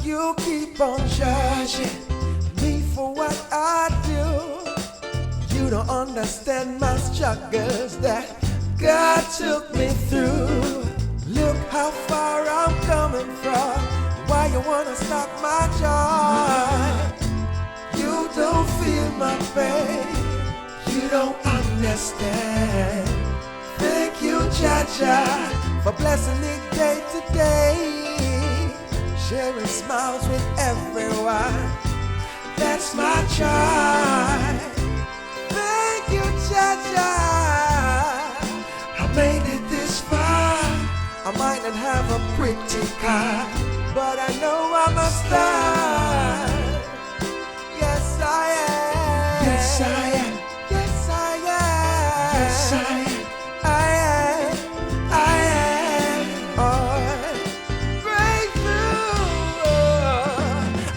You keep on judging me for what I do. You don't understand my struggles that God took me through. Look how far I'm coming from. Why you wanna stop my joy? You don't feel my pain. You don't understand. Thank you, Jaja, for blessing me day to day. Sharing smiles with everyone. That's my joy. Thank you, Jaja. I made it this far. I might not have a pretty car, but I know I'm a star. Yes, I am. Yes, I am. Yes, I am. Yes, I am. I am. I am. Oh, breakthrough.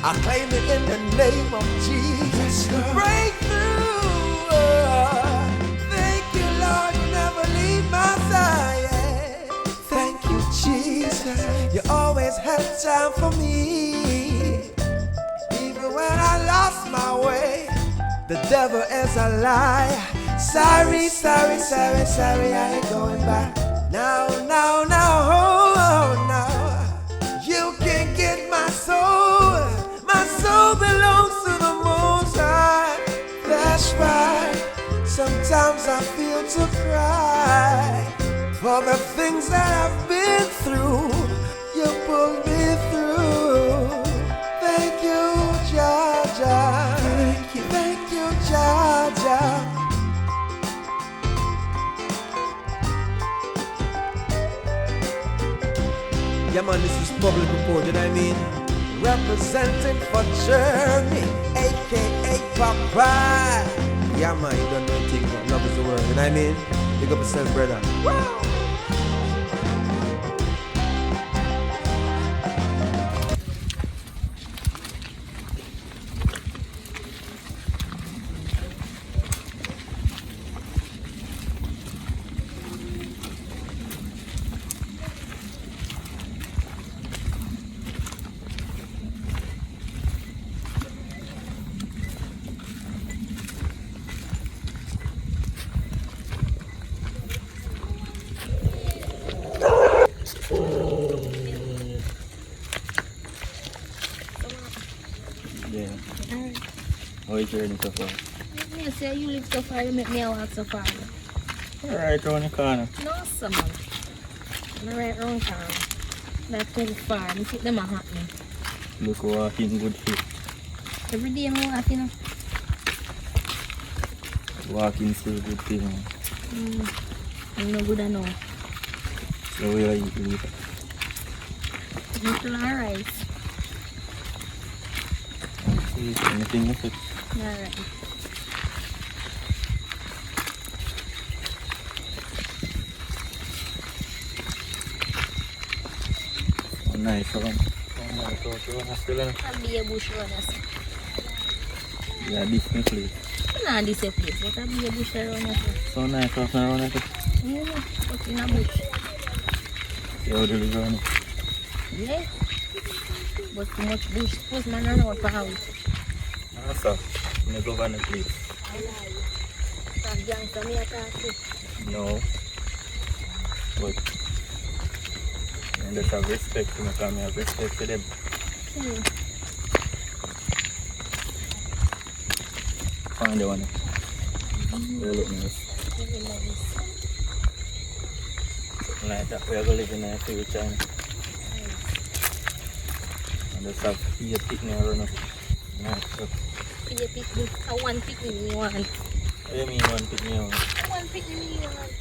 I claim it in the name of Jesus. Breakthrough. Thank you, Lord. You never leave my side. Thank you, Jesus. You always had time for me. Even when I lost my way, the devil is a liar. Sorry, sorry, sorry, sorry, I ain't going back. No, no, no, oh, no. You can get my soul. My soul belongs to the Most High. That's right. Sometimes I feel to cry for the things that I've been through. You pulled me through. Thank you, Jaja. Thank you, Jaja. Yeah, man, this is public report, you know what I mean? Representing for Jeremy, aka Papa. Yeah, man, you don't know anything, but love is the word, you know what I mean? Big up yourself, brother. Wow. Yeah. How is your journey so far? You say you live so far, you make me walk so far. Right around the corner. No, someone. I'm right around town. That's too far. You think them are hot me. Look, walking good fit. Every day I'm walking. Walking still good thing. I'm no good enough. So where are you eating? Little and rice. Anything you fit? Alright. Oh, nice one. Oh, nice one. Still in? I'll be a bush runner. Yeah, different place. Not this place, but I'll be a bush runner. So nice one around it. Yeah, but in a bush. See how they live around it? Yeah. But too much bush, suppose man run out for house. Also, I'm going to go on the place. Some gangster me attack too. No. But I just have respect to me because I have respect for them. Find the one. They look nice. Very nice. Something like that. We are going to live in a future. And just have a picnic around us. Nice stuff. You pick me. I want pick me you want. What do you mean one picnic around? I want pick me you want.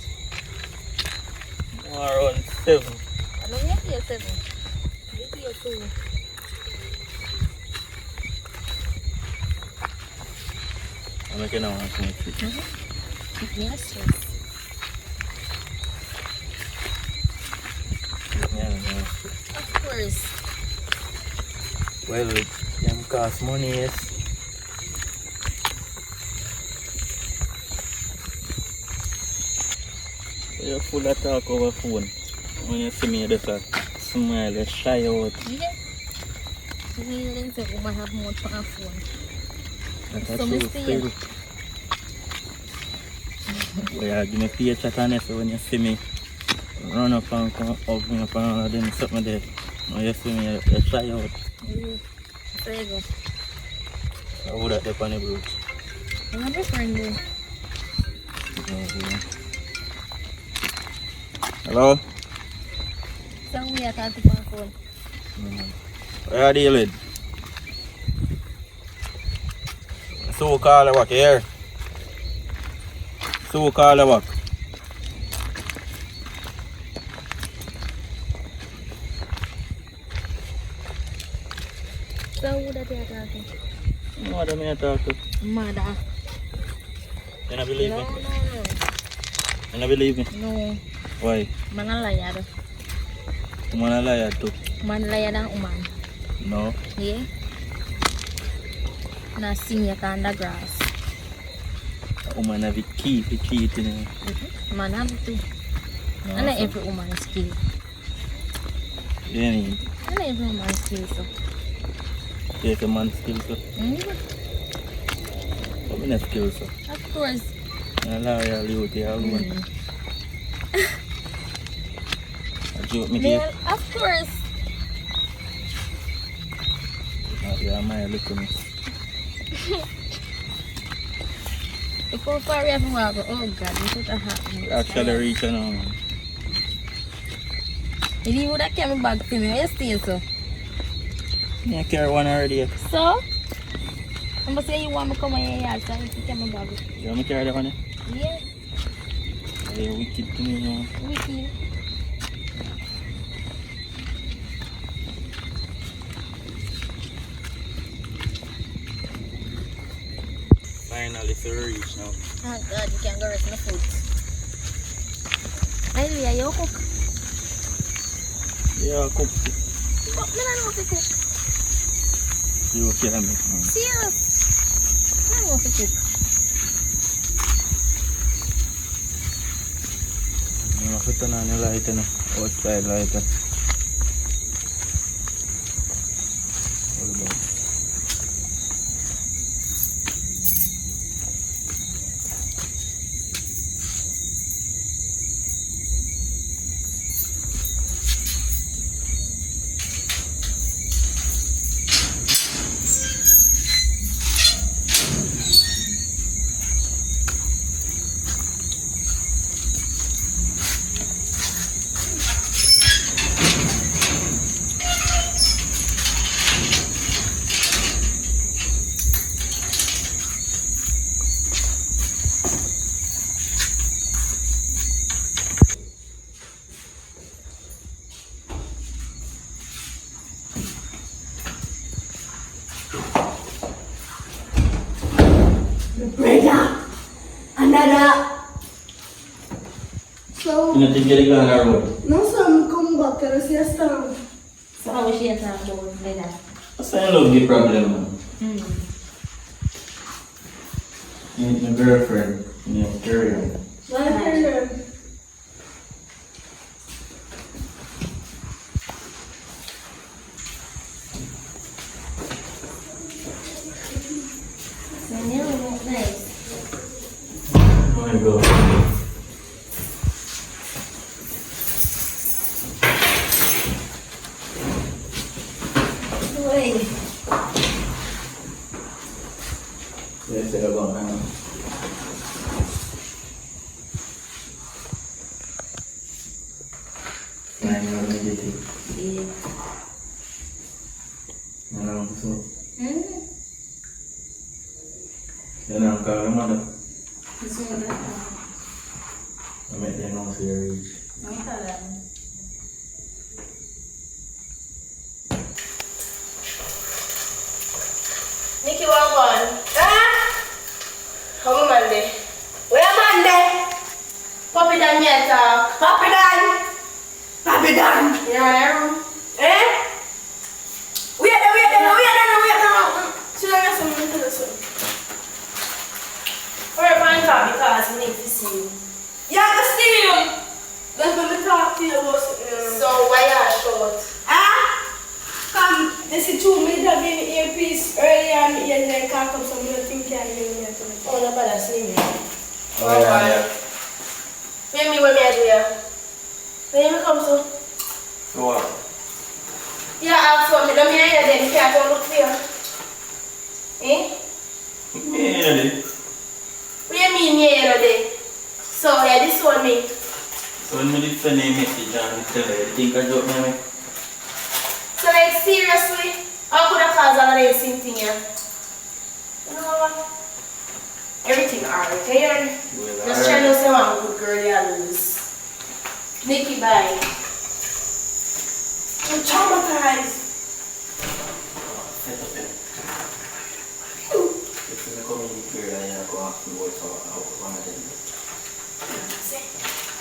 Around 7. I don't get here 7. Get here 2. I'm making a one to make it. Pick me a stress. Of course. Well, them cost money, yes. You're full of talk over phone. When you see me, you just smile, you shy out. Yeah. Really, so we might have more for our phone. That's So true, Mr. still. Yeah, give me pay chat on it, so when you see me, run up and come hug me up and all of them something there. When you see me, you shy out. There you go. I would have done on the brooch. I'm not friend though. Hello? So we are talking about phone. Where are you dealing? So call the work here. So call the work. So who that you are talking? What am I talk to? Mother. You don't believe No, me? no, You don't believe me? no. No. Why? Man a liar though. You want to lie too? Man liar than woman. No. Yeah? Now sing you on the grass. A woman have it key for cheating. Man have it too. No, And not so. every woman is skill. You mean? And not every woman is skill so. Take a man's skill, so. But I'm not skill, so. Of course. I'm loyal, you to your woman. I joke me to you. Well, of course. Yeah, my look at me. Look how far we have to walk. Oh God, this is a hot. Actually reach now, man. You would have came back to me. Where you stay so? I carry one already. So? I'm going to say you want me to come in your yard so you came back. You want me to carry that one? Yeah, You're wicked to me, man. wicked. Finally, it's reach now. Oh God, you can go rest in the food. Anyway, you cook? Yeah, cook. But I don't know if you cook. You okay, man? Serious? I don't know if you cook. I'm going to put on the light, outside light. What about? Brenda, another. So, You know, think you're going to road? no, some come back and see a storm. So how was she at that board like that? What's the love the problem, man? You need my girlfriend. You need to carry on. My friend, So now we look nice. I'm going to go. Wait. Yes, I'm going now. Flying out of the city. Yeah. So, then I'll call the mother. This one that. I make them know see your reach. I'm that. Nikki, what one? How am Monday? Where Monday? Poppy Dan me talk. Poppy Dan. Poppy Dan. You know that room? Eh? Wait there. Should I get something to listen? We're going to because we need to see you. Yeah, to see you. That's when we talk to you about so why are short? Come, this is 2 minutes of being earpiece earlier and then can't come some little thing can hear me. Oh, no, but that's me. Oh, yeah. Where me do here? Where me come to? So what? Yeah, ask for me. Let me hear then. Can't go look for you. Eh? Me, What do you mean here then? So, yeah, this one me. so when we did send a message and we tell her, you think I joke me? So, like, seriously? How could I cause all of the same thing here? You know what? Everything alright, okay? Well, Just try to say one good girl you lose. Nikki, bye. I'm traumatized. Set up it. If you come in here and you go ask me what's one of them.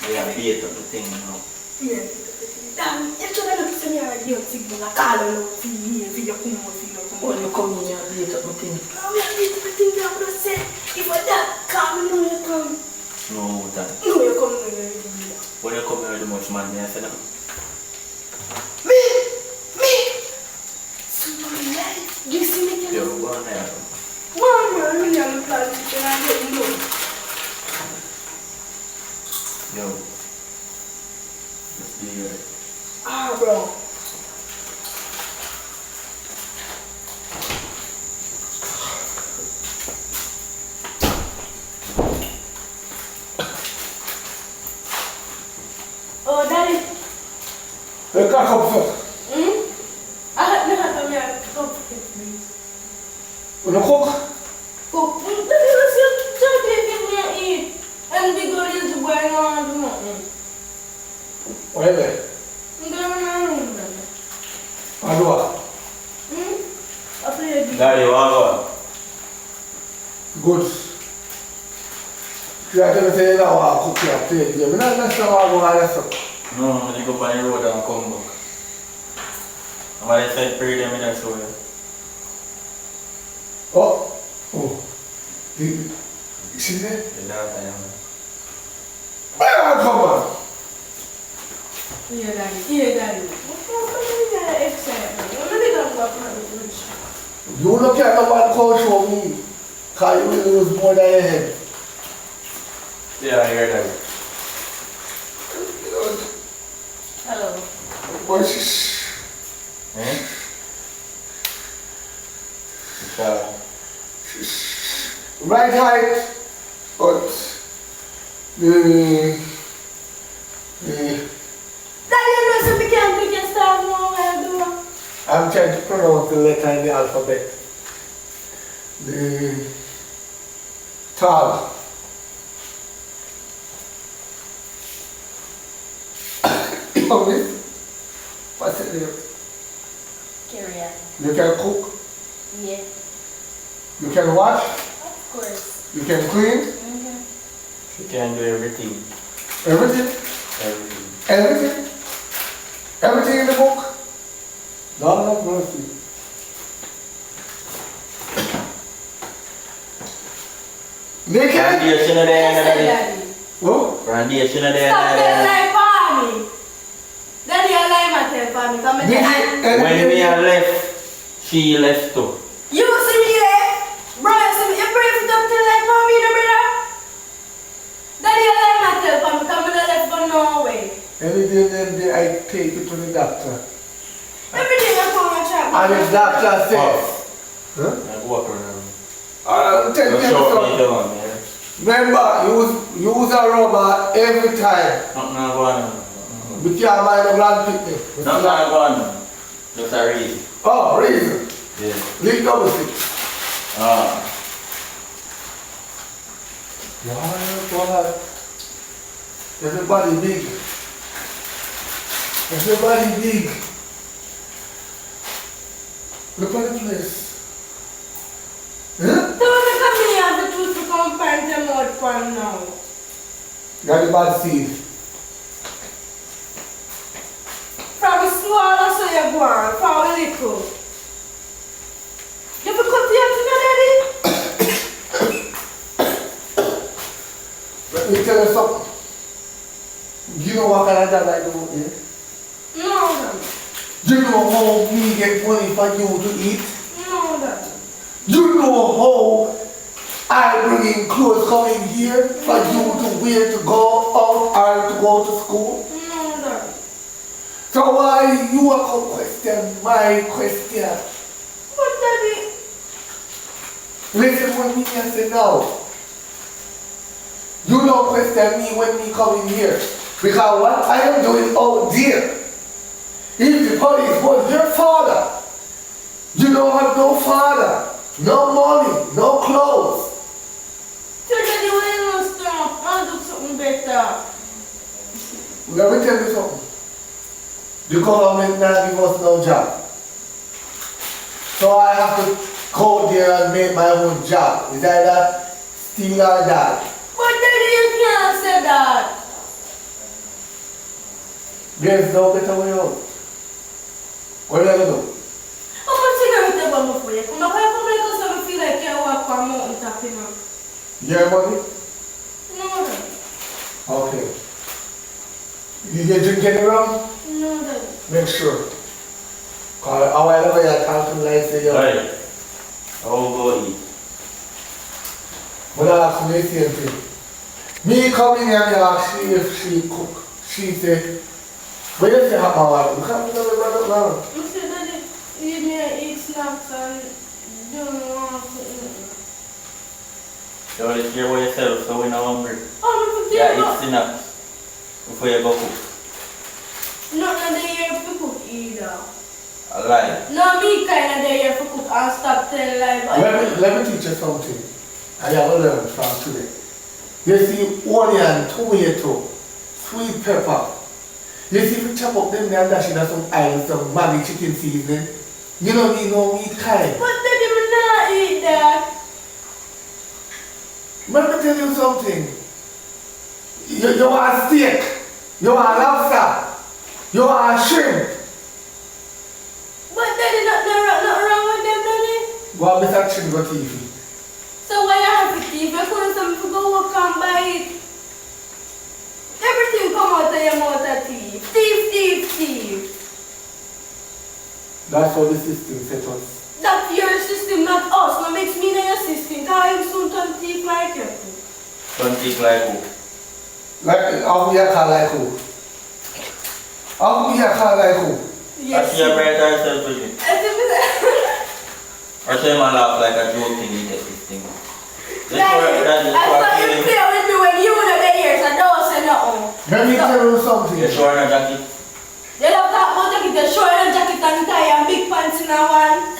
We have beat up the thing now. Yeah. Damn, if you don't listen to me, I'll give you a call and for you come out. When you come in, you have beat up the thing. No, we have beat up the thing that I would have said. If I that come, no, you come. No, that. No, you come, no, you When you come here, the much man, I said, Me! Somebody life. You see me? yo, go on there. One man, really, I'm planning to get no. Yo, let's be here. Ah, bro. Oh, Daddy. Hey, come first. I had never come here. Come, please. You know cook? Cook. Daddy, let's just try to get me and eat. And the girl is going on to nothing. Where is it? I'm going to my room, Daddy. And what? I play a game. Daddy, what? Good. You have to say now I cook your plate. You don't understand what I'm going to say. No, I'm going to go on the road and come back. I'm going to say pray them in that show. Oh. You see that? Where are you coming? Here, Daddy. What's going on here? Excitement. I'm going to go back to the bridge. You look at the one call show me. Because you will lose more than your head. Yeah, I hear that. Hello. What's this? Eh? Right height, but the Daddy, you know something can't do your stuff now, what I do? I'm trying to pronounce the letter in the alphabet. The tall. What's it name? Carry on. You can cook, Yeah, you can wash, of course. you can clean, She can do everything. everything, Everything. everything, everything in the book. God have mercy. Naked? Radiation of the end of the day. Daddy. Oh, Radiation of the end Stop of telling the day. lie for me. Daddy, you lie my tell for me. Come naked and and When we are left, she left too. you see me there? Bro, you see me? You pray for them to lie for me, no, brother? Daddy, you lie my tell for me. Come and left for no way. anything then I take it to the doctor. Everything you come and try. And the doctor says, huh? I walk around. I'll tell you Just show me something. down there. Remember, use a rubber every time. Not going. We can't mind the blood picnic. Not going. Just a reason. Oh, reason. Yeah. Leave double six. Ah. Wow. Everybody big. Everybody big. Look at the place. Huh? Don't come here and the truth to come find them out for now. Got the bad seed. From small or so you go on, from little. You have to cut your Daddy? Let me tell you something. you know what kind of job I do here? No, Daddy. Do you know how me get money for you to eat? No, Daddy. Do you know how I bring in clothes coming here for you to wear to go out or to go to school? No, Daddy. So why you are come question my question? But Daddy, Listen what me I say now. You don't question me when me come in here. Because what I am doing out there, if the police was your father, you don't have no father, no money, no clothes. so Daddy, when you don't stop, I'll do something better. Let me tell you something. The government now give us no job. So I have to go there and make my own job. Is either steal or die. But Daddy, you can't say that. There's no better way out. What are you going to do? How much cigarette you want for you? Come on, come like us and feel like you walk on mountain top, you know. You have money? No, Daddy. Okay. You get drink any rum? No, Daddy. Make sure. Cause a while ago you talking like say you. Right. I will go eat. But I ask me the same thing. Me coming here and ask she if she cook. She say, what you say hot mama? You can't tell me about that. I said, Daddy, you need to eat snacks and don't want to eat. You always care about yourself, so we're not hungry. Oh, I forget Yeah, about... eat snacks before you go cook. Not that they here for cook either. I lie. No, me kind of they here for cook and stop telling lies. Let me teach you something. I have learned from today. You see onion, tomato, sweet pepper. You see if you chop up them and dash in some oil, some Maggi chicken seasoning. You don't need no meat kind. But Daddy, we not eat that. Let me tell you something. You want steak, you want lobster, you want shrimp. But Daddy, nothing wrong with them, Daddy. Go on, Mr. Chingo TV. So why you have to keep? You couldn't some to go work and buy it. Everything come out of your mouth at thief. Thief. That's how the system set us. That's your system, not us. No makes me not your system. Because you soon turn thief like you. Don't eat like who? Like, how we are called like who? How we are called like who? I see your brighter yourself with it. I think Or say man laugh like a joke thing in this thing. This Daddy, word, I thought you play with me when you were there, so don't say nothing. Let me tell you something. you sure on a jacket? They love that about jacket, they show you jacket and tie and big pants in a one.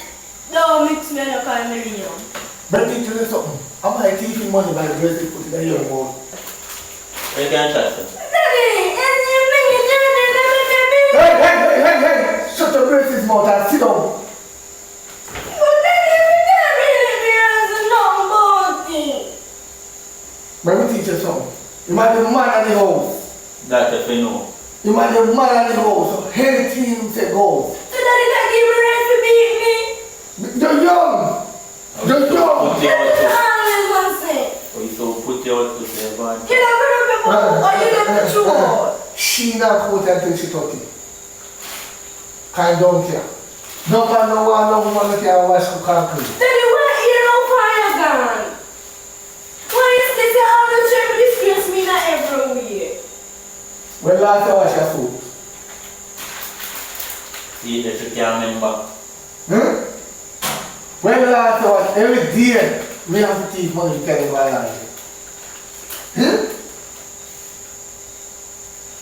Don't mix me and you call me Leon. Let me tell you something. I'm like taking money by the grace they put it in your mouth. You can trust it. Daddy, Hey! Shut your racist mouth and sit down. Let me teach you something. You might be the man of the house. That if you know. You might be the man of the house. So anything say goes. So Daddy not give me right to beat me? You're young. You're young. Put you out to. Always one thing. So put you out to say, man. You don't remember or you never true. She not quote until she 30. Kind don't care. No man, no one, no woman can wash the concrete. Daddy, why you no fire gun? Why is this how the try to disgrace me not everywhere? When last you wash your food? See that you can't remember. When last you wash? Every day we have to take money to carry my life.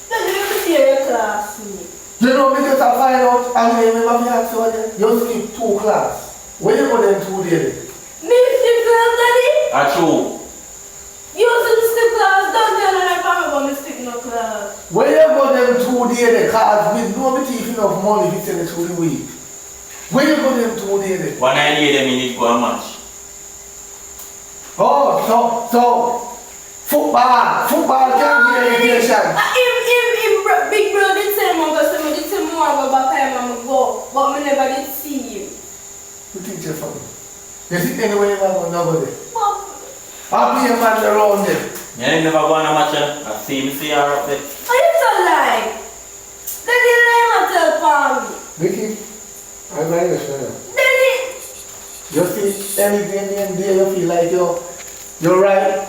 Daddy, let me see your classmate. You know me just find out and remember me ask you again. You skip 2 class. Where you go them 2 days? Me skip class, Daddy? True. You also skip class, don't tell me that I'm going to skip no class. Where you go them 2 days? Cause we don't be taking enough money to send it through the week. Where you go them 2 days? One idea them you need to go a match. Oh, so football can be education. If Big Bro did say I'm going to say, I did say more about back time I'm go, but I never did see you. You teach you something. You sit anywhere you want nobody. But I'll be a man around them. You ain't never go on a match. I see her up there. are you so upon me. Vicky, I'm not understand. Daddy, You feel anything in there, you feel like you're right.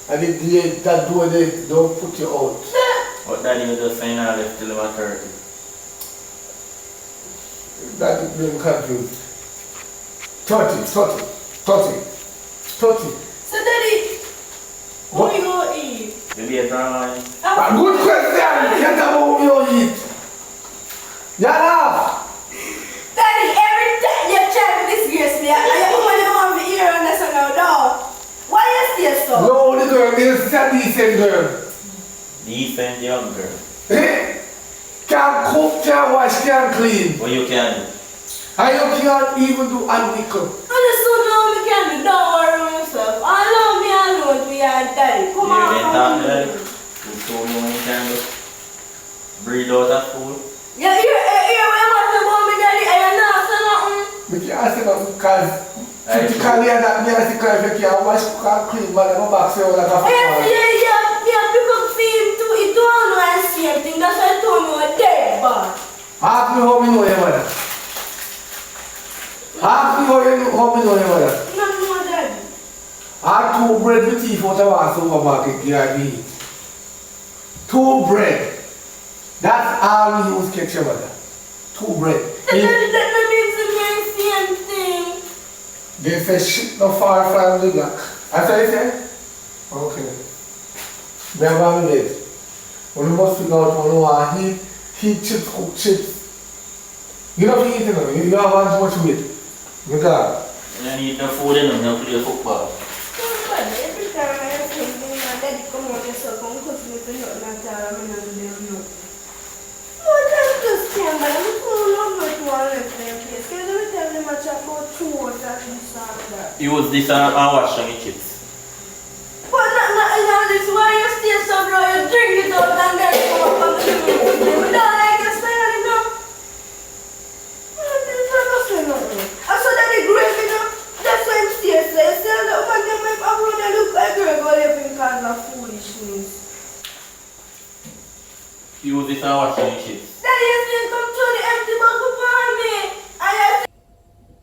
And the day that door they don't put you out. But daddy was just saying I left till about 30. That is being confused. 30. so daddy, what we gonna eat? Maybe a drama. A good question! Get about you eat. Yala! Daddy, every time you try to disgrace me, I only want to hear on the song now, dog. Why you stay so? No, the girl, this is a decent girl. Decent young girl. Eh? Can't cook, can't wash, can't clean. What you can do? And you can't even do unwickle. I just don't know me can do. Don't worry about yourself. I love me alone to your daddy. Come You on, didn't come talk on. to daddy? You told me when you can do. Breed out of food. Yeah, here, when I'm about me daddy, I am not saying nothing. But you ask them because typically that me as the girl, if you can't wash, cook and clean, but I'm back so like a Yeah, pick up film too. It don't know the same thing. That's why I told you a dead bad. Ask me how me know your mother. Ask me how me know your mother. Not know daddy. I two bread with teeth out of our supermarket, yeah, me. Two bread. That's all we use catch your mother. Two bread. That means the very same thing. They say shit no far from the block. That's what they say? Okay. Me have a minute. When you must figure out when you want heat chips, cook chips. You don't eat them, you don't want too much meat. Because You don't need no food in them, you play football. Every time I have something, my daddy come on yourself, come cook me to nothing and tell me not to do no. No, that's just him, but I'm so long to one left them place. Can you tell them much about two or that and stuff that? Use this and wash on your chips. But not this why you stay so bro, you drink it out and then come up and give me food. But don't like you style it now. This is not saying nothing. I saw that they grave it up. That's why I'm still saying. Say that man can make a brother look like a girl living because of foolishness. Use this and wash on your chips. Daddy, you still come to the empty bucket for me. And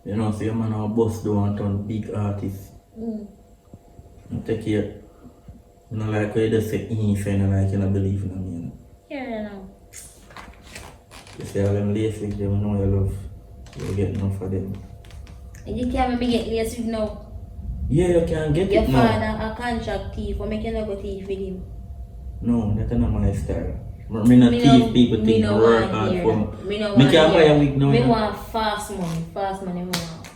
you You know, see a man our boss don't want to turn big artist. You take care. You know, like when you just say anything and like you don't believe in them, you know. Yeah, no. You say all them lazy, them know you love. You get enough for them. You can't make me get less with now. Yeah, you can get Your it now. father a contract thief, or make you not go thief with him. No, that's not my style. Me not thief people me think no work want hard hear for that. me. Me no Me want can't buy hear. a wig now. Me you know. want fast money me want.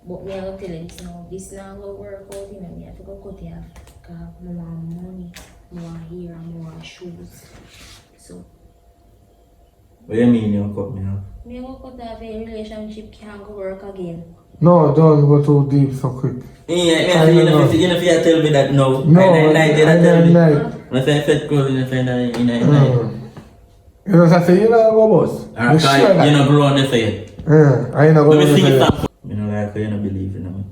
But me I go tell you this now go work out, you know, me have to go cut it off. Because I want money, I want hair, I want shoes. So, What do you mean you cut me off? me go cut off a relationship can't go work again. no, don't go too deep so quick. Yeah, you know, if you tell me that no. No, I tell me. night. When I say set clothes, you say that in night. You know what I say? You know go boss. You sure You that? know grow on the say. I know Let go me sing it boss. song. You know like you don't believe in me.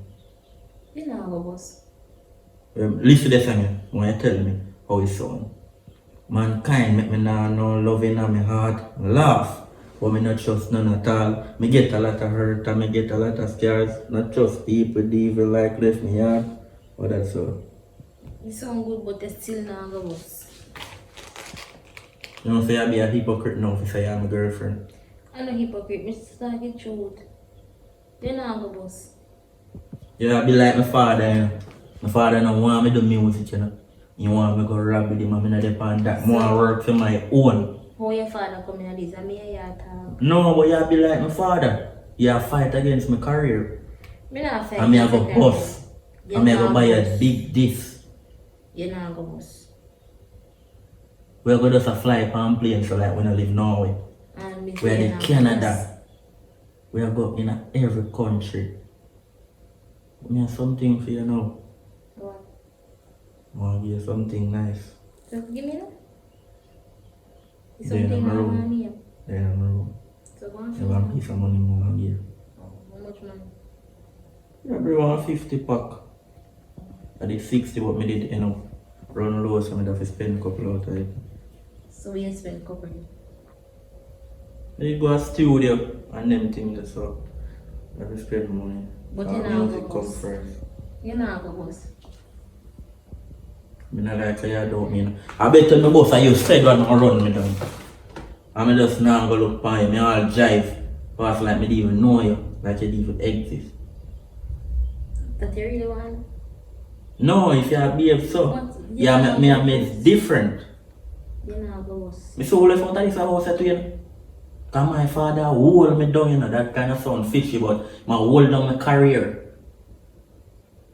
You know go boss. Listen to the song when you tell me how it sound. Mankind make me now no love in my heart. Laugh. But me not trust none at all. Me get a lot of hurt and me get a lot of scars. Not trust people, the evil like left me yard. But that's all. You sound good, but you still not go boss. You know say I be a hypocrite now if I say I'm a girlfriend. I'm not hypocrite, me just talk the truth. You not go boss. Yeah, I be like my father, you know. My father don't want me to do music, you know. He want me to go rap with him and me not depend that. More work for my own. How your father come in this? I mean, you talk. No, but you be like my father. You fight against my career. Me not fight. And me have a bus. You And me have not to buy go a boss. big this. You not go boss. We're going to just fly on plane so like when I live Norway. And me We're say you in not go Canada. We are go in every country. Me have something for you now. boss. What? I want to give you something nice. So give me that. It's There in something my I room. want to hear. There in my room. So go on. You want a piece of money more than you. How much money? Yeah, bro, 150 pack. I did 60, but me did end up run low, so I have to spend a couple out of it. So we spend couple. They go to studio and them things so I have to spend money. But Our you know music go come bus. first. You know go bus. I don't like how you don't mean. I bet on the bus and you said what I run me down. I'm just now go look for you. Me all drive. Pass like me didn't even know you. Like you didn't even exist. That you really want? No, if you behave so. But Yeah, me it's different. You know go bus. Me so left out of this house to you. Cause my father hold me down, you know, that kind of sound fishy, but my hold down my career.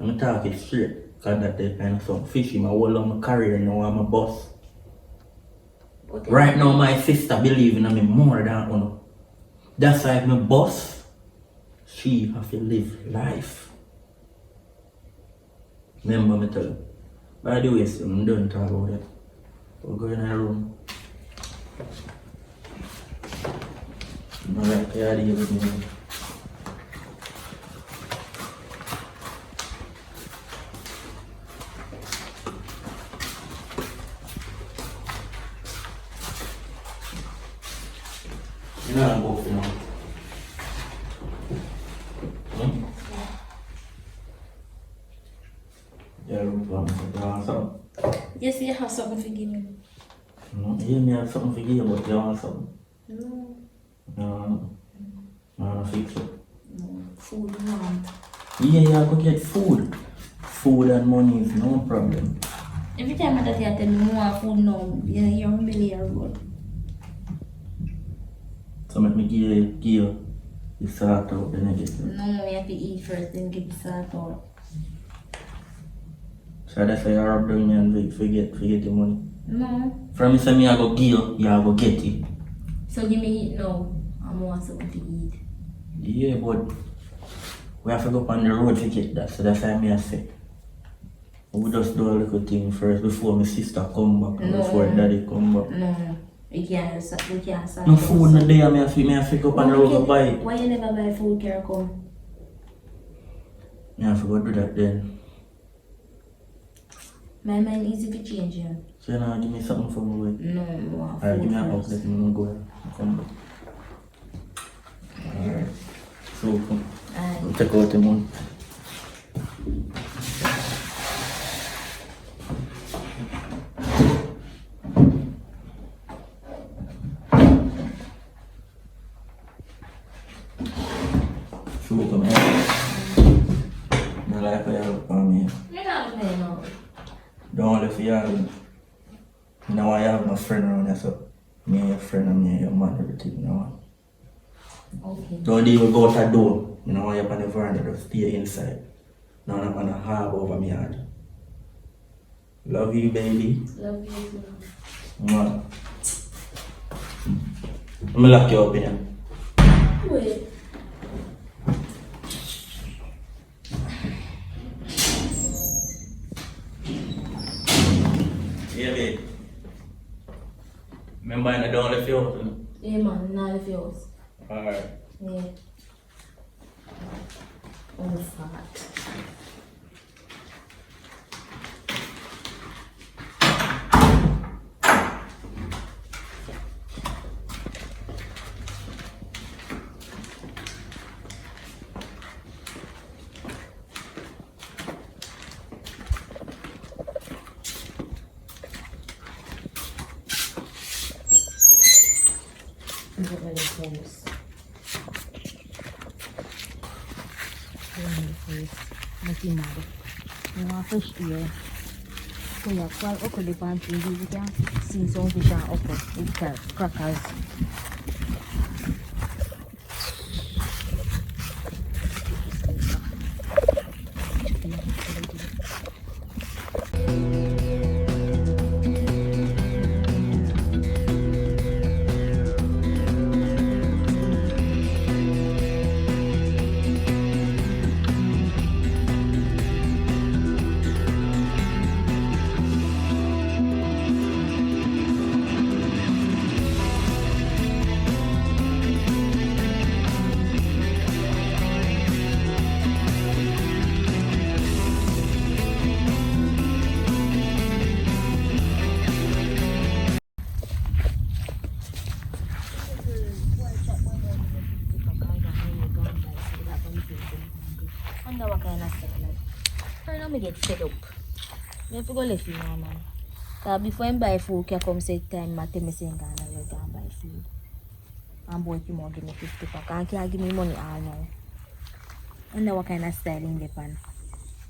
I'm talking straight. Cause that kind of sound fishy. My hold down my career, you know, I'm a boss. But Right now, my sister believe in me more than Uno. That's why my boss, she have to live life. Remember me tell you. By the way, so I'm done talk about it. We'll go in our room. Alright, yeah, deal with me. You know I'm both, you know. Hmm? Yeah, room for me. You want something? yes, you have something to give me. No, you may have something for you, but you want something? No. No, no, fix it. No. Food want. Yeah, you have to get food. Food and money is no problem. Every time that you tell me more food now, you're really a road. So let me give you the sort out the negative. No, we have to eat first, then get the salt out. So that's why you rub down me and forget the money. No. From me say me I go give you go get it. So give me it now. I want something to eat. Yeah, but we have to go up on the road to get that, so that's why me I say. We just do a little thing first before my sister come back and No. before daddy come back. No. We can't start. No food no day, me have to go up on the road to buy it. Why you never buy food, Kara come? Me have to go do that then. My mind easy to change you. So you know, give me something for me. Wait. No, I want Alright, give me a food hug, first. let me go and come back. Alright. So come. Aye. We'll take out the money. So come here. My life I have for me. You're not paying now. Don't let you have. Now I have my friend around here, so me and your friend and me and your man, everything now. Okay. Don't even go out the door. You know, you're on the veranda, just stay inside. Now I'm gonna harbor over me head. Love you, baby. Love you too. Mwah. I'm gonna lock you up in here. Wait. Yeah, babe. Remember, I don't left you out, you know? Yeah, man, not if yours. Alright. Yeah. Oh, fat. Get rid of those. Mati mado. Mga fresh air. Kuya, kwal ako di pa ang hindi kita sinsong siya ako. Ika, crackers. Right now me get fed up. Me have to go left you now, man. Cause before I buy food, can come say time I tell me saying Ghana you can buy food. And boy you more give me 50 pack and can't give me money all now. I know what kind of style in Japan.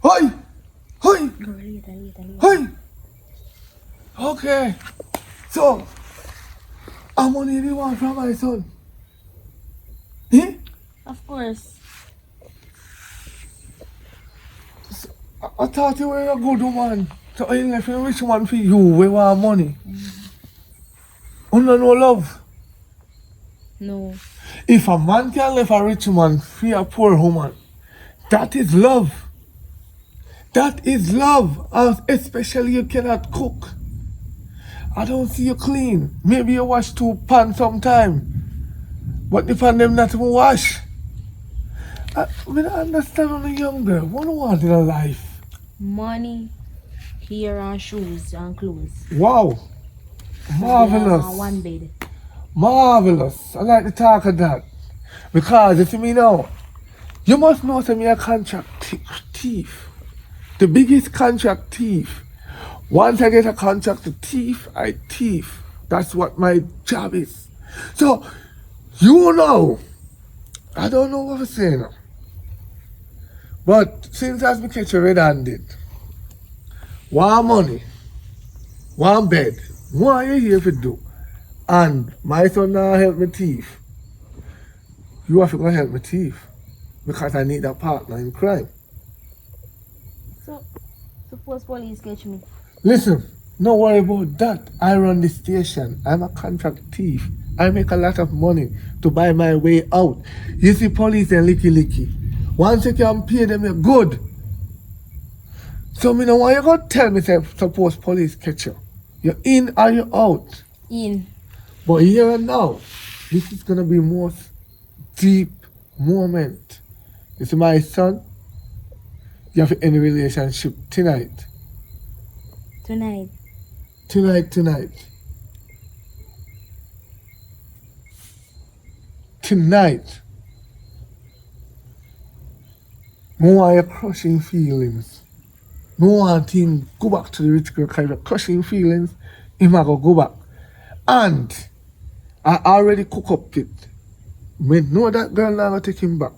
Hi! Hi! Go later. Hi! Okay. So, how money do you want from my son? Eh? Of course. I thought you were a good woman. So I left a rich man for you. We want money. Under no love. No. If a man can leave a rich man for a poor woman, that is love. That is love. And especially you cannot cook. I don't see you clean. Maybe you wash 2 pans sometime. But the pan them not even wash. I don't understand on a young girl. What do you want in a life? Money, hair and shoes and clothes. Wow. Marvelous. Yeah, one bed. Marvelous. I like the talk of that. Because you see me now, you must know some a contract thief. The biggest contract thief. Once I get a contract to thief, I thief. That's what my job is. So, you know, I don't know what I'm saying now. But since I've been catch a red-handed, one money, one bed, what are you here to do? And my son now help me thief. You have to go help me thief. Because I need a partner in crime. So, suppose police catch me. Listen, don't worry about that. I run the station. I'm a contract thief. I make a lot of money to buy my way out. You see police and licky. Once you can pay them, you're good. So me know why you gonna tell me say suppose police catch you. You're in or you're out. In. But here and now, this is gonna be most deep moment. You see my son, you have to end the relationship tonight. Tonight. Tonight. I want your crushing feelings. I want him go back to the rich girl kind of crushing feelings. Him a go back. And I already cook up it. Me know that girl now gonna take him back.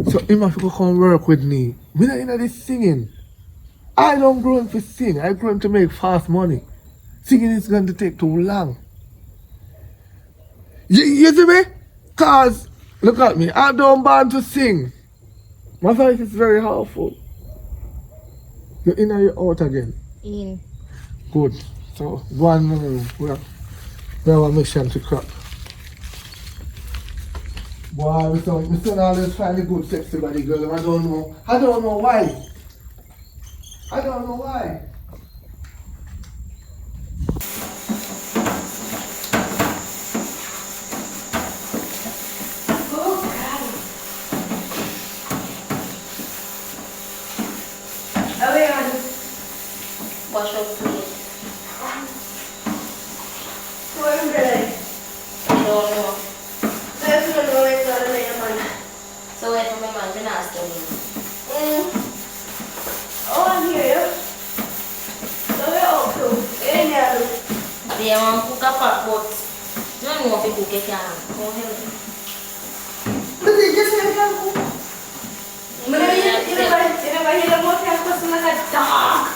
So him have to go come work with me. Me not in this singing. I don't grow him to sing. I grow him to make fast money. Singing is going to take too long. You see me? Cause look at me. I don't born to sing. My voice is very powerful. You're in or you're out again? In. Good. So go on in the room. We have a mission to crack. Boy, my son always find a good sexy body girl. I don't know why. I don't know why. Oh, God. Away on. Wash up clean. So I'm ready. I don't know. There's no way to lay a man. So wait for my man to ask me. Oh, I'm here. So we're all cool. Yeah. They want to cook a pot, but no one want to cook it. Go ahead. But they just never can cook. You never hear the most person like a dog.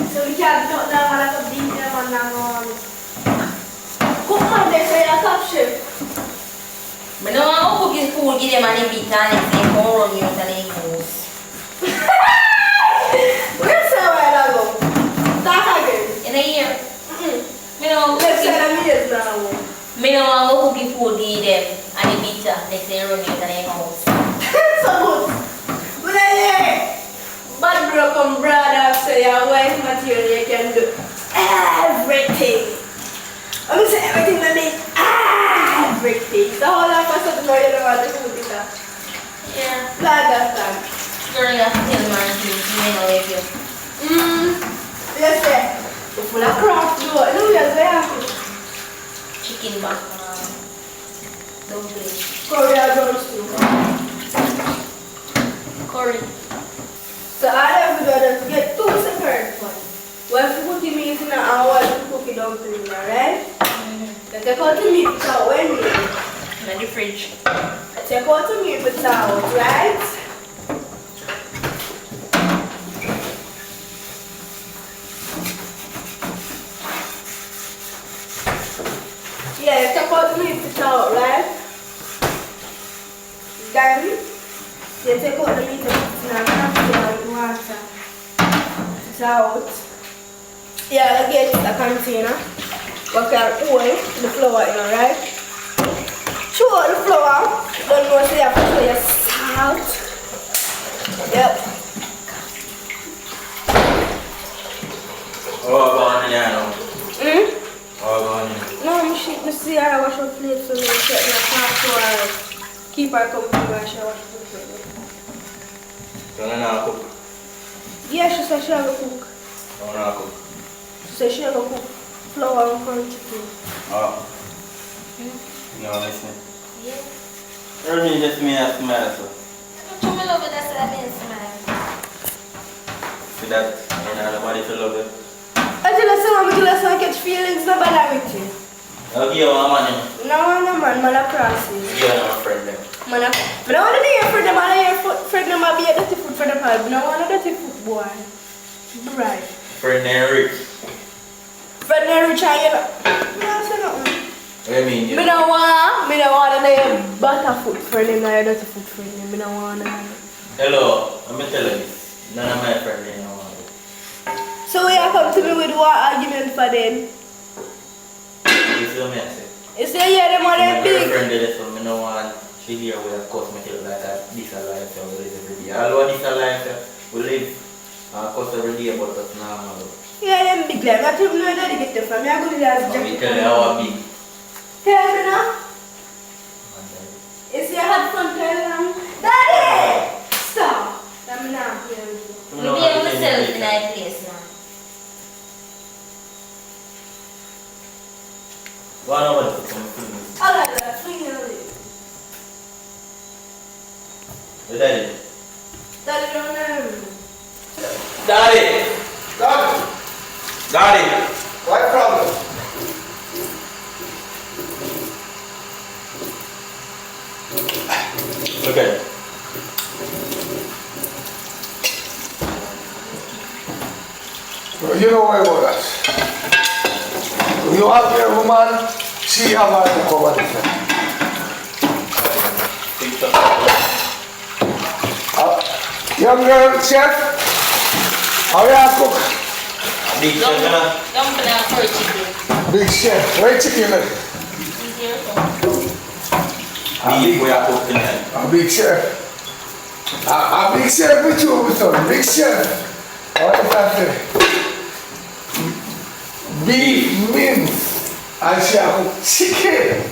So we can't talk down like a beat them and on. Cook man, they say a top chef. I don't want to cook his food, give them any beat and they come run you and they goes. Where's the way I go? Talk again. In a year. Let's say I'm here now. I don't want to cook his food, give them any beat and they say run you and they goes. So good. But bad bro come brother say your wife material you can do everything. I'm gonna say everything that means everything. The whole of us know you don't want to do it. Yeah. Glad that time. Girl, you have to tell man you know if you. Yes sir. You're full of crap you. No, you're very happy. Chicken back. Dumpling. Korea drums too. Curry. So all I have to do is get 2 separate pots. One to put the meat in and one to cook it down to it, alright? Then take out the meat without when in the fridge. Take out the meat without, right? Yeah, take out the meat without, right? Then you take out the meat and put it in a container with water. It's out. Yeah, I get a container. We can hold the flour in, right? Throw the flour. Don't know if you have to throw your salt. Yep. Oh, go on in there now. Oh, go on in. No, I'm shit. I see I wash my plate so I set my pot to keep her company while she wash the plate. You don't know how to cook? Yeah, she said she have a cook. You don't know how to cook? She said she have a cook flour and corn chicken. Oh. No, listen. Yeah. Early just me a smile, so. Come over there so I didn't smile. See that? You know, nobody to love it. I tell her someone to I catch feelings, no bother with you. I'll give you one money. No, man a crosses. Give you a friend then. Man a... I don't want to be your friend, man a your friend, man be a dirty food for the pal. I don't want a dirty food, boy. Right. Friend and rich. Friend and rich, I don't say nothing. What do you mean? I don't want a butter food friend, and a dirty food friend. I don't want to... Hello, let me tell you this. None of my friends they know want it. So you come to me with what argument for them? You see what I say? You say yeah, them are My them big. girlfriend did it, so I don't want she here with a course make it look like a this a life we live every day. Although this a life we live course every day, but that's normal. Yeah, them big like that. You know that they get them from me. I go to that Let me tell you how big. Tell me now. You see I had fun telling them. Daddy! Stop. I'm not here with you. We'll be able to sell it in that place now. What about the film? I like that. Swing it away. Daddy. Daddy don't know. Daddy! Daddy, Daddy! what problem? Okay. You know why about that? You have your woman, she have her to cover the thing. Young girl, chef, how you cook? Big chef, you know? Dumpling and curry chicken. Big chef, where chicken is? Easier to Beef we are cooking tonight. A big chef. A big chef with you, my son. Big chef. What is that say? Beef mince and she a cook chicken.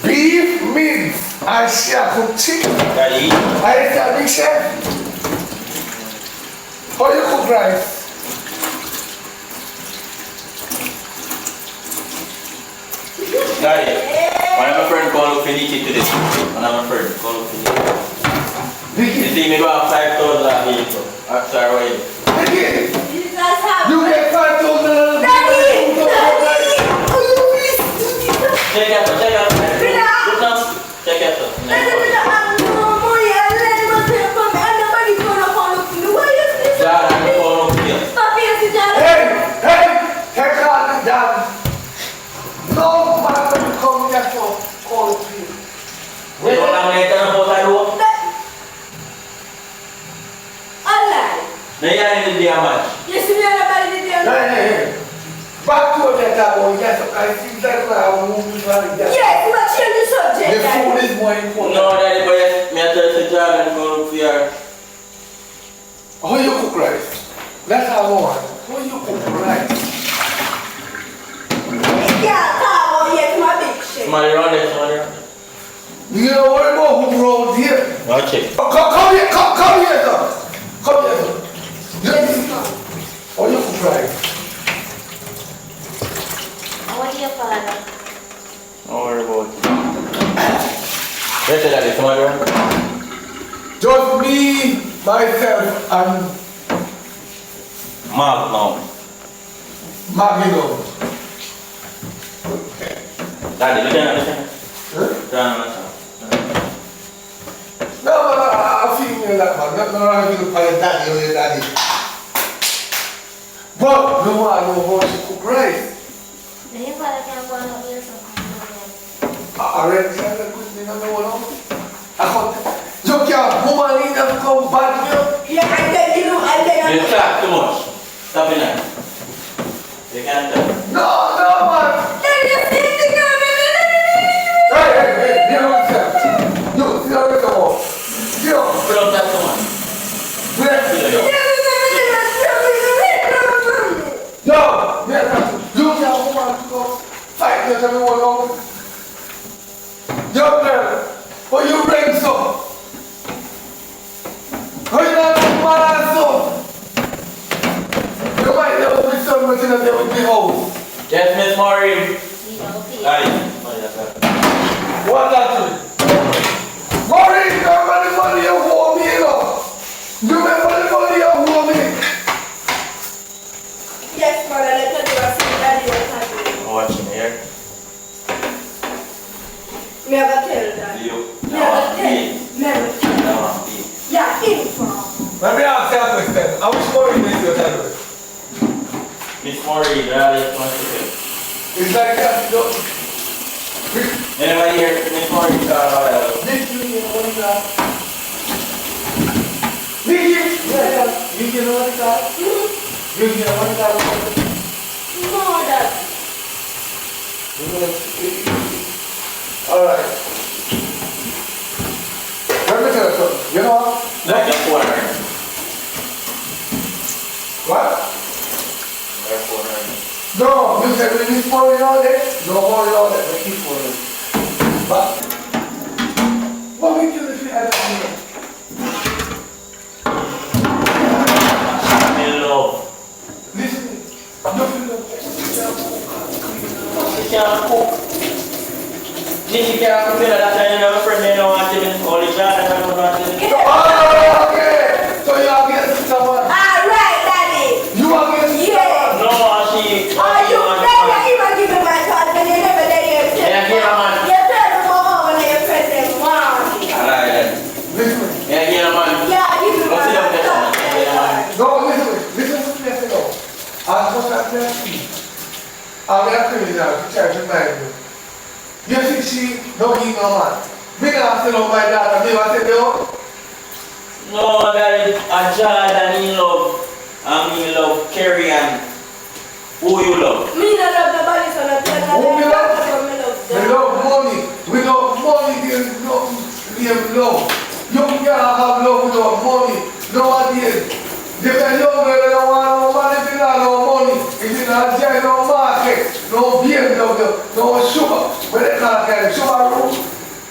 Beef mince and she a cook chicken. Daddy, I is a big chef. How you cook rice? Daddy, one of my friends called up Finichi today. One of my friends called up Finichi. You Vicky, see me go have 5,000 a vehicle. After I ride. Vicky, You just have... you get 5,000. Daddy! Daddy! Oh, you please do this. Check it out, check it out. Relax. Look now. Check it out. Daddy, no money. I let him pay for me. And nobody's gonna follow me. Why is this? Dad, I'm calling up here. Stop here, Sijara. Hey, take out the dam. No man will come here for call it you. You don't have any time about that door? Allah. No, you ain't in the damn match. You see me everybody did Hey, back to that about yes, I see that I will move like that. Yes, you are changing the subject. The Daddy. food is more important. No, Daddy, but yes, me I tell you to job and go up here. How you cook rice? That's how I want. How you cook rice? Yeah, oh yes, my big shit. Somebody around there, somebody around there. You don't worry about who brought here. Watch it. Come here, come here, sir. Come here, sir. Yes, ma'am. How you cook rice? What do you father? Don't worry about it. Where's the Daddy? Somebody around there? Just me, my myself and Magnum. Magnum. Daddy, look at that. Huh? No, I feel like man. No, I feel like daddy or your daddy. But no one knows how to cook rice. Then your father can go and do something. I already said that good thing. I know. You can't woman in them come back here. Yeah, I tell you, I tell you. You talk too much. Stop it now. You can't talk. No, man. Hey, you know what's up? You, see how it's all. You. Put up that too much. No, you can't woman to go fight with everyone else. Young girl, what you bring some? How you not man so? You might never be so much in a day with the house. Yes, Miss Maureen. Aye. What that to it? Maureen, remember the money you owe me, you know? You remember the money you owe me? Yes, mother, let her do a thing that you want to do. Watching here. Never tell that. You. Never tell. Never tell. Now Yeah, info. Let me ask you a question. How much Maureen is your time? Miss Maureen, that's what you say. It's like that, no. Anybody here? Miss Maureen, This you know what it's at? Nikki? Yeah. You know what it's at? You know what it's at? No, that. Alright. Let me tell you something. You know what? like a corner. What? Like a corner. No, you said we need Maureen all day. No Maureen all day. We keep Maureen. But what we do if we had a meal? Hello. Listen, nothing She can't cook. Nikki can't cook. That's why you have a friend. They don't want to be all the time. They don't want to be. Oh, okay. So you are against someone. Alright, daddy. You are against Yeah. No, she. Are you never even give me my thoughts and you never let your Yeah, here, man. You tell them mama when you press them mom. Alright. Listen. Yeah, here, man. Yeah, give me Go my sit down there, man. thoughts. Yeah, man. No, listen to me, no. As much as I see, I'm a criminal to try to remind you. You think she don't give no man? Me not say no my daughter, me want to say no? No, that is a Jordan in love. I'm in love, Kerry, and who you love? Me not love nobody, so not tell Who me love? me love We them. love money. Without money, there's no love. You can't have love without money. Nowadays, if a young girl don't want no money, if you don't have no money, if you don't have no market, no BMW, no sugar, where they can't get sugar room.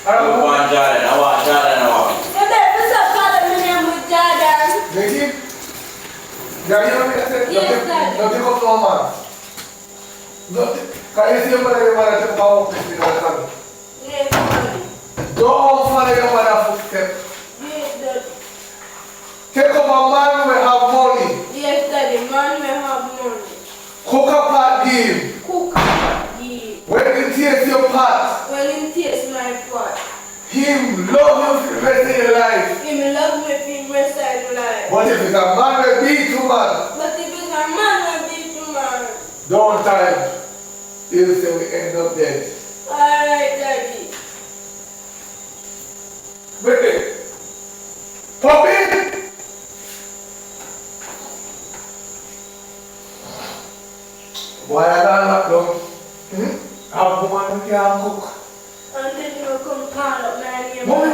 I want Jordan, I want Jordan, I want. You better stop calling me name with Jordan. Nikki? Yeah, you know what I said? Yes, Daddy. Don't take up no man. Can you see your mother, your mother, take up with me? Yes, daddy. Don't follow your mother footsteps. Yes, daddy. Take up a man who have money. Yes, daddy. Man, we have money. Cook a pot game. Cook. Yeah. When you taste your pot, When him taste my pot. him love you for the rest of your life. Him love me for the rest of his life. But if it's a man will beat you, man, But if it's a man, I beat the man. don't time. He'll say we end up dead. Alright, daddy. Wait, Poppy! Boy, I don't lock down. Have woman who can cook. And then you come call up my name. Woman,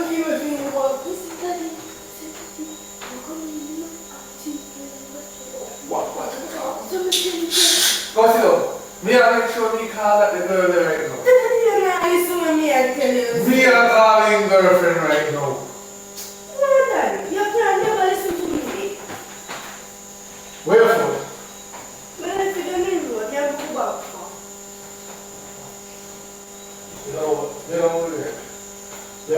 keep a thing about Listen, daddy. You come in, you what is it called? Somebody tell me. Go sit down. Me I make sure me call that the girl there right now. Daddy, you're not listening to me, I tell you. Me are calling girlfriend right now. No, daddy. You can't never listen to me. Wherefore? But if you don't know, you have to go back. You know what? You know there. You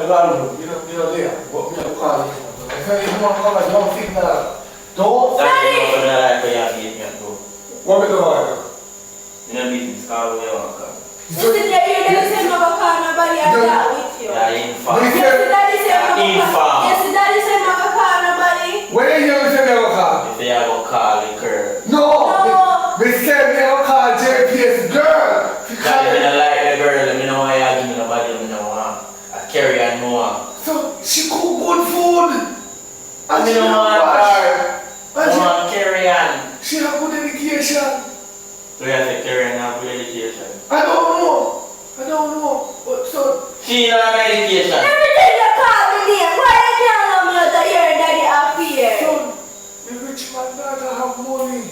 know there. But me I call him. So you want to come and don't signal. Don't. What we doing? You know, business call where you want to come. Listen, you never say my car, nobody has that with you. Yeah, inform. Yes, daddy said my Inform. Yes, daddy said my car, nobody. When you hear me say me have a car? If you have a call, you curve. No! Me say me have a car, JPS girl! Daddy, when I like the girl, let me know why you give me nobody, let me know I carry and know her. So she cook good food. And I she don't want have car. and I want carry on. she have good education. So you have to carry and have good education. I don't know. But so She don't have education. Everything you call me name, why you can't love me out of your daddy up here? son, the rich man daughter have money.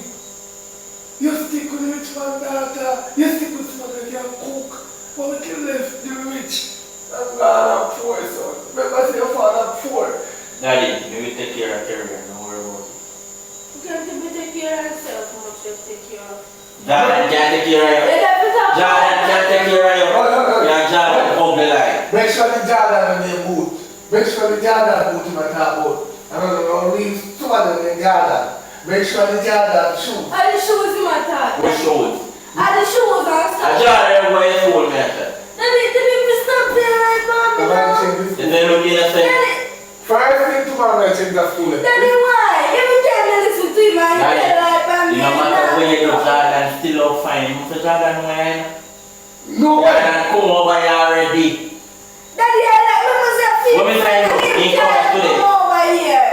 You stick with the rich man daughter. You stick with someone that can cook. But we can left the rich. And God are poor, son. Remember say your father poor. Daddy, you will take care of carry and don't worry about it. You can't even take care of yourself, how much you take care of. Jordan can't take care of you. Jordan can't take care of you. Yeah, Jordan ugly like. Make sure the Jordan in the boot. Make sure the Jordan boot in my top boot. I don't know, leave two of them in Jordan. Make sure the Jordan shoe. Are the shoes in my top? What shoes? Are the shoes on A stuff? Jordan boy is cool, man. Let me stop there right now. I'm going to change this If they look in the same. Daddy, First thing tomorrow, I change the school. Daddy, why? Every time I listen to him, I Daddy, tell like I'm you no matter where you do, Jordan still out fine. You say Jordan wine. No way. Jordan come over here already. Daddy, I like me must have feel What me saying? He come up today. come over here.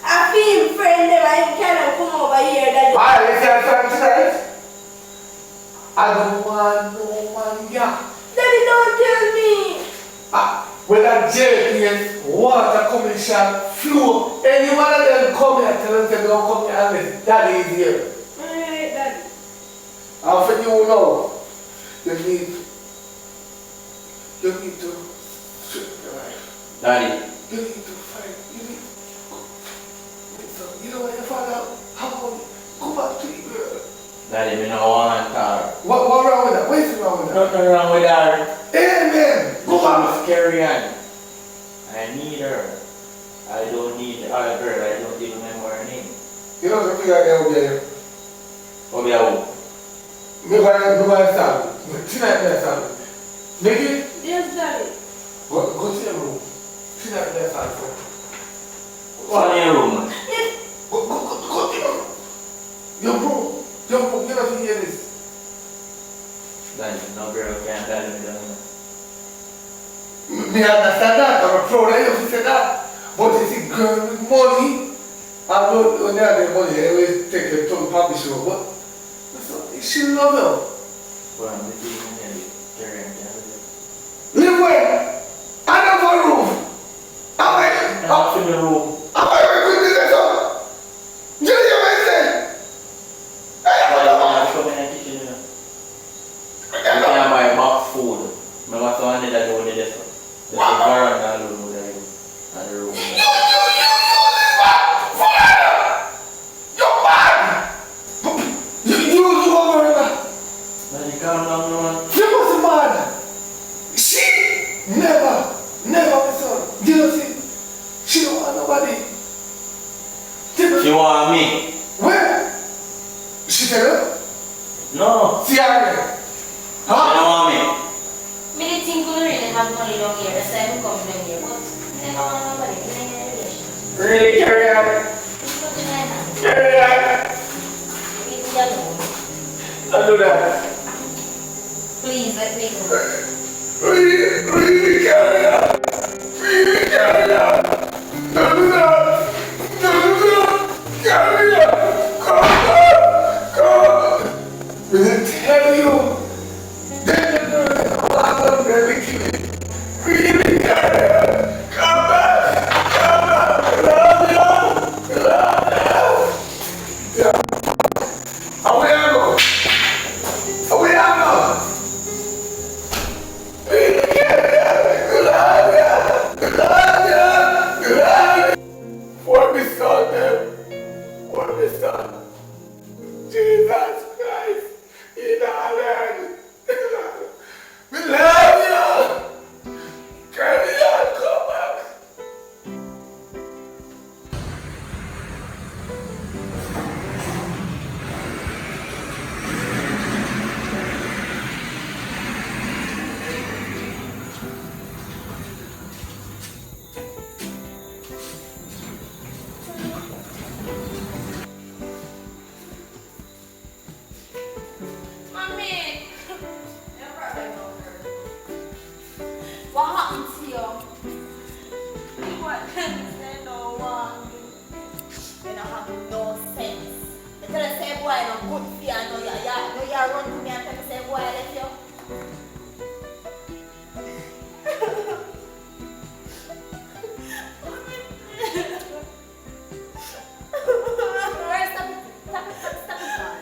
I feel friend them, I cannot come over here, Daddy. Alright, let's have time tonight. I don't want no man, yeah. Daddy, don't tell me. When that JPS water coming shot flow, any one of them come here, tell them they don't come here unless daddy is here. Alright, Daddy. And for you know, you need to straighten your life. Daddy, You need to fight. You know what your father, how about go back to your girl. Daddy, me no want her. What wrong with that? What is wrong with that? Nothing wrong with her. Amen. Go She back. must carry on. I need her. I don't need the other girl. I don't even remember her name. You know the figure there will be here. What be a who? Me go and stand. Tonight me stand. Make it. Yes, Daddy. Go to your room. Tonight me stand. What's in your room? Yes. Go to your room. Your room. You know to hear this. Daddy, no girl can't tell me that. Me understand that. I'm proud of you to say that. But you see, girl with money, I know when they have the money, they always take them to the publisher. But she love you. Well, I'm leaving here. Carry on. Live where? I have a room. I'm in the room. Am I going to do that? Do you hear what I say? I'm coming in the kitchen. You can buy box food. I want to handle that over there. There's a veranda over there. And the room. Daddy, calm down, man. You must be mad. She never, my son. You know, see, she don't want nobody. She want me. Where? She tell you? No. See her again. She don't want me. Me think you really have money down here, that's why I'm coming down here. But I don't want nobody, I don't get a relation. Really, carry on. It's not in my hand. Carry on. Leave me alone. Don't do that. Please, let me go. Really, carry on. Really, carry on. Don't do that. Don't do that. Carry on. Come on. Will I tell you? Really, carry on. Come back. Come back. Love you. Love you. Yeah. Away I go. Away I go. Really, carry on. Love you. Love you. Love you. What we saw them. What we saw. Jesus Christ. In our land. We love you. Carry on, come back. good fear. No, you run to me and tell me say, boy, I left you. Stop it, man.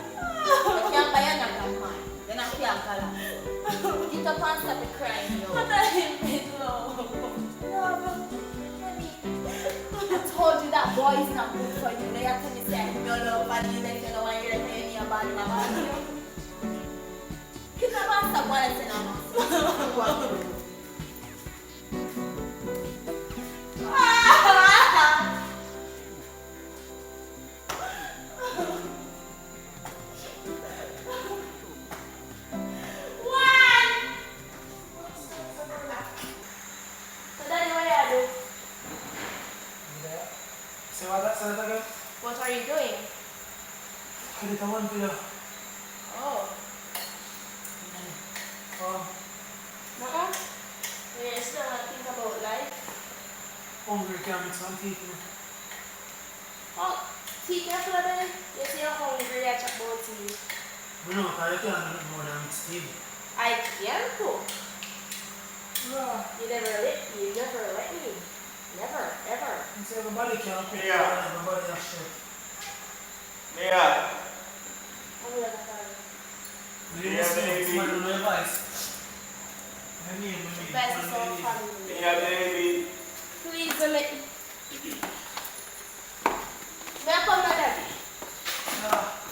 You can't buy another man. Then I can't call. Get up and stop it crying, yo. What I did love. I told you that boy is not good for you. They have to be saying, you love and you let you know when you're paying me about my body. Get up and stop what I said, no. What are you doing? Oh. You still not think about life? Hungry can't make some teeth. Oh, tea can feel better? You say you're hungry, I chat about tea. We know I can't make more than mixed tea. I can too. You never let me. Never, ever. You say everybody can't cook, Yeah. everybody has chef. Yeah. I'm gonna tell you. You must know, somebody don't know advice. I mean, Best is all family. Yeah, baby. Please don't let me. May I come, my daddy?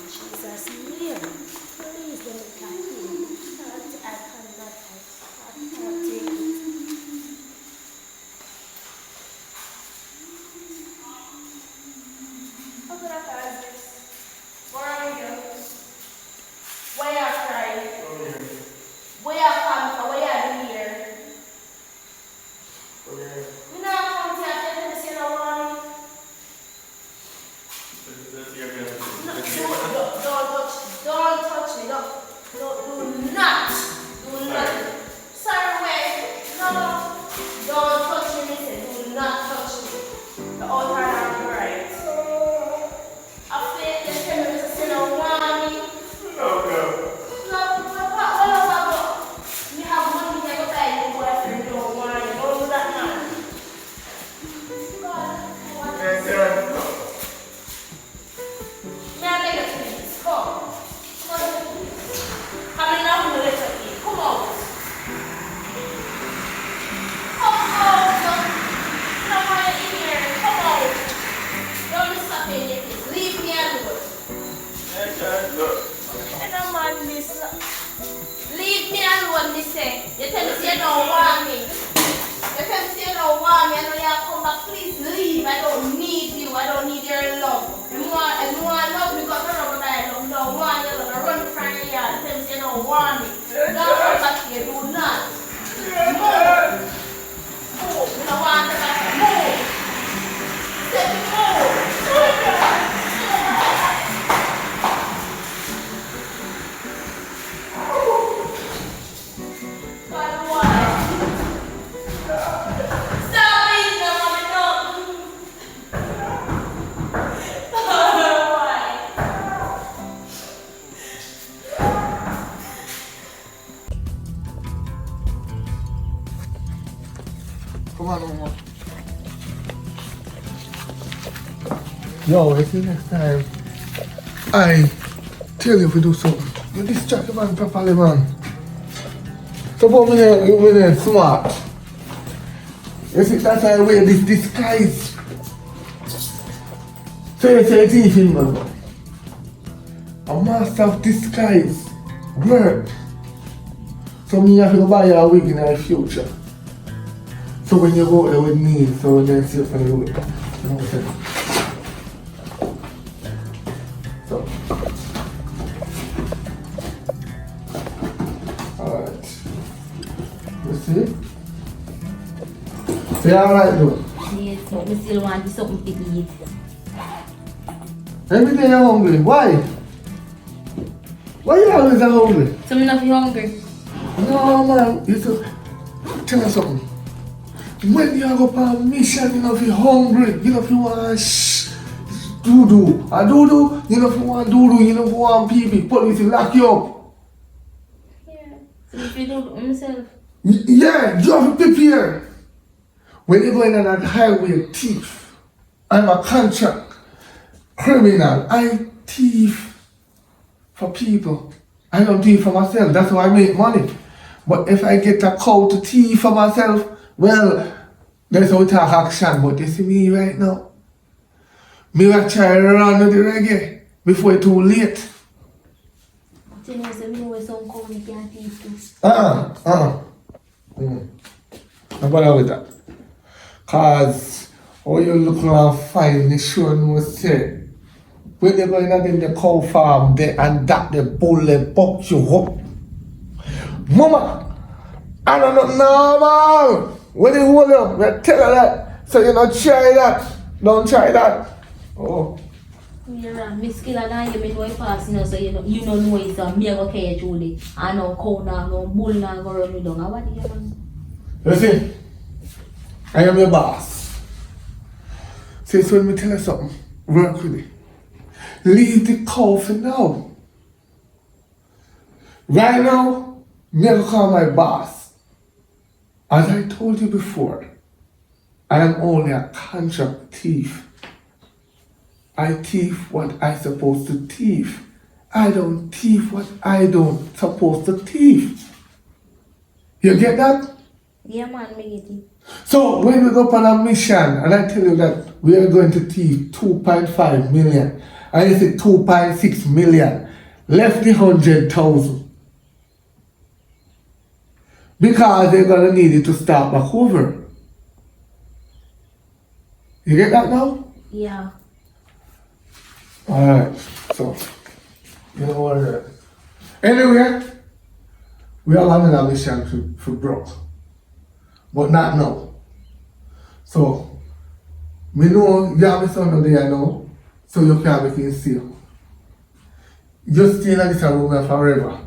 Jesus, name. Please don't let me I cannot take it. How could I cause this? Where are you? Why are you crying? Where are you coming from? Where are you here? You know I'm coming here and tell me say no one. Don't touch me. Do not. Sorry, wait. No. Don't touch me, listen. Do not touch me. The old heart are right. After you tell me to say no one. You have money to go buy your boyfriend. Don't want you. Don't do that, man. God, what is it? May I beg you, please? Come. Come in now, let you eat. Come out. Come out. No more in here. Come out. Don't stop in here, please. Leave me alone. I don't mind this. Leave me alone, me say. You tell me say you don't want me. You tell me say you don't want me. I know you have come back. Please leave. I don't need you. I don't need your love. You want love because I don't love. You don't want your love. Run from your yard. Tell me say you don't want me. Don't come back here. Do not. Move. Move. You don't want to back here. Move. Say move. God, why? Stop it, no, mommy, no. Why? Come on, Mama. Yo, I think next time I tell you if you do something. You distract the man properly, man. Suppose when they're smart. You see, that's why I wear this disguise. So you say it's even, man. A master of disguise. Work. So me have to buy you a wig in the future. So when you go there with me, so when they see you from the wig. You know what I'm saying? So. Alright. You see? So you alright though? Yes, but we still want something to eat. Every day you're hungry. Why? Why you always hungry? So I'm not hungry. No man, you should tell us something. When you go on a mission, you know if you're hungry, you know if you want do. I do. You know if you want do, you know if you want people, police will lock you up. Yeah. So if you do it myself. Yeah, you have to prepare. When you're going on that highway, thief. I'm a contract criminal. I thief for people. I don't thief for myself. That's how I make money. But if I get a cow to thief for myself, well, that's how we talk action. But you see me right now. Me will try to run with the reggae before it's too late. You know, so me know where some cow you can't thief too. I'm bother with that. Cause all you look and find the sure no say. When they go in the cow farm there and that the bull they buck you up. Mama, I don't know normal. When you hold up, they tell her that. So you don't try that. Don't try that. Oh. You're right. Me skill and I give me no pass, you know, so you don't know it's a me go care Julie. I know cow now, no bull now go run me down. I want you man. Listen, I am your boss. So when me tell you something, work with it. Leave the cow for now. Right now, me go call my boss. As I told you before, I am only a contract thief. I thief what I supposed to thief. I don't thief what I don't supposed to thief. You get that? Yeah man, me get it. So when we go on a mission and I tell you that we are going to thief 2.5 million and you say 2.6 million, left the 100,000. Because they're gonna need it to start back over. You get that now? Yeah. Alright, so you know what? Anyway, we are on a mission for broke. But not now. So, me know you have a son there now, so you can't make it steal. Just stay in this room forever.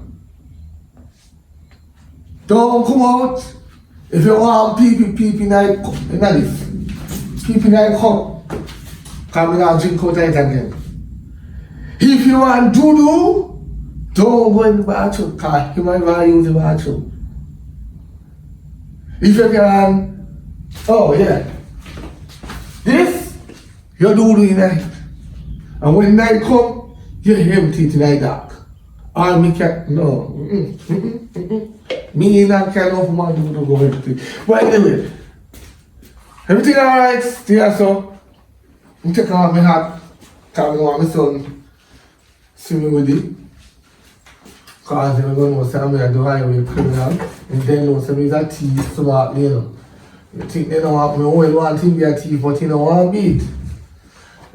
Don't come out. If you want people in this, people in the cup, come and drink out it again. If you want do, don't go in the bathroom, because you might want to use the bathroom. If you can, oh yeah, this, you do in night. And when night come, you empty it in the dark. Or me can, no, me not can of man do go empty. But anyway, everything alright, still so. I take off my hat, because I want my son see me with it. Because they're going to know I'm a highway criminal. And then know some is a thief, so that, you know. You think they don't want me, always want to be a thief, but you don't want to beat.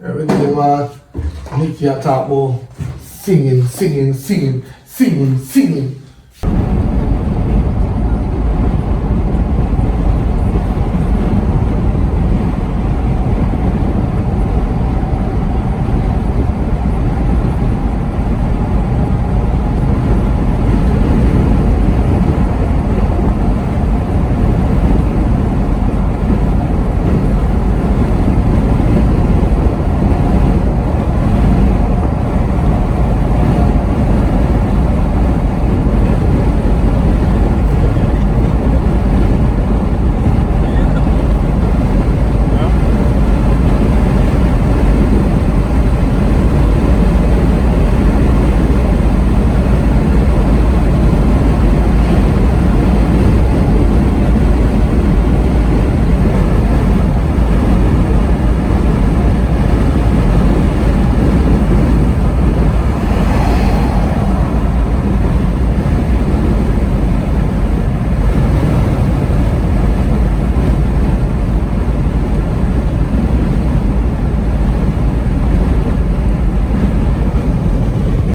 Everything man, Nicky a talk about singing.